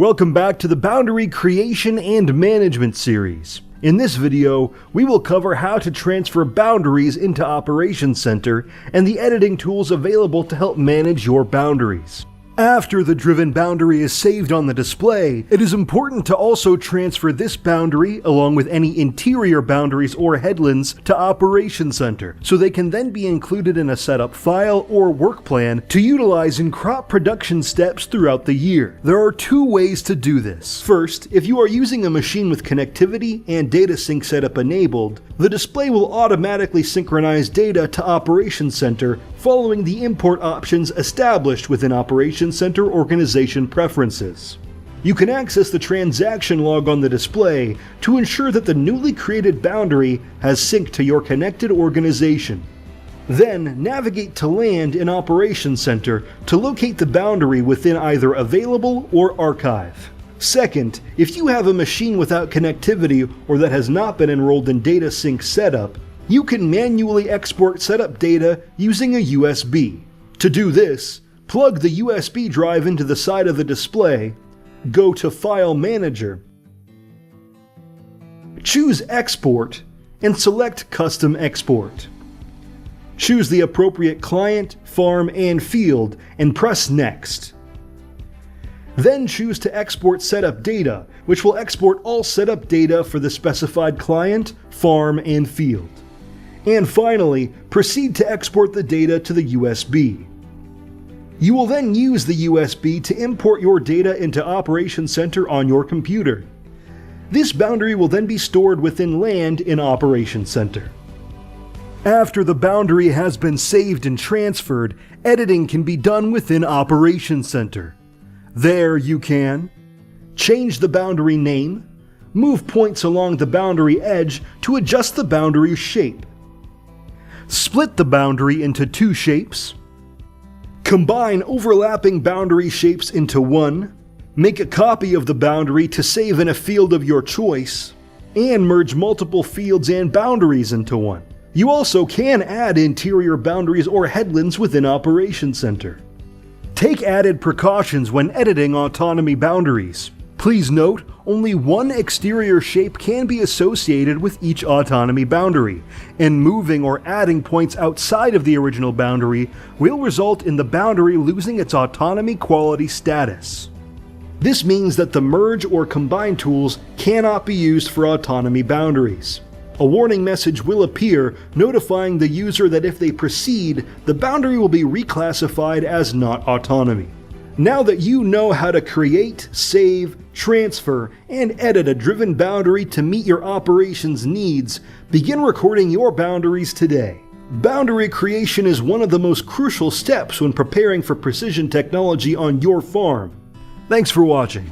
Welcome back to the Boundary Creation and Management series. In this video, we will cover how to transfer boundaries into Operations Center and the editing tools available to help manage your boundaries. After the driven boundary is saved on the display, it is important to also transfer this boundary, along with any interior boundaries or headlands, to Operations Center, so they can then be included in a setup file or work plan to utilize in crop production steps throughout the year. There are two ways to do this. First, if you are using a machine with connectivity and data sync setup enabled, the display will automatically synchronize data to Operations Center following the import options established within Operations Center organization preferences. You can access the transaction log on the display to ensure that the newly created boundary has synced to your connected organization. Then navigate to Land in Operations Center to locate the boundary within either Available or Archive. Second, if you have a machine without connectivity or that has not been enrolled in Data Sync Setup, you can manually export setup data using a USB. To do this, plug the USB drive into the side of the display, go to File Manager, choose Export, and select Custom Export. Choose the appropriate client, farm, and field, and press Next. Then choose to export setup data, which will export all setup data for the specified client, farm, and field. And finally, proceed to export the data to the USB. You will then use the USB to import your data into Operations Center on your computer. This boundary will then be stored within Land in Operations Center. After the boundary has been saved and transferred, editing can be done within Operations Center. There you can change the boundary name, move points along the boundary edge to adjust the boundary shape, split the boundary into two shapes, combine overlapping boundary shapes into one, make a copy of the boundary to save in a field of your choice, and merge multiple fields and boundaries into one. You also can add interior boundaries or headlands within Operations Center. Take added precautions when editing autonomy boundaries. Please note, only one exterior shape can be associated with each autonomy boundary, and moving or adding points outside of the original boundary will result in the boundary losing its autonomy quality status. This means that the merge or combine tools cannot be used for autonomy boundaries. A warning message will appear notifying the user that if they proceed, the boundary will be reclassified as not autonomy. Now that you know how to create, save, transfer, and edit a driven boundary to meet your operations needs, begin recording your boundaries today. Boundary creation is one of the most crucial steps when preparing for precision technology on your farm. Thanks for watching.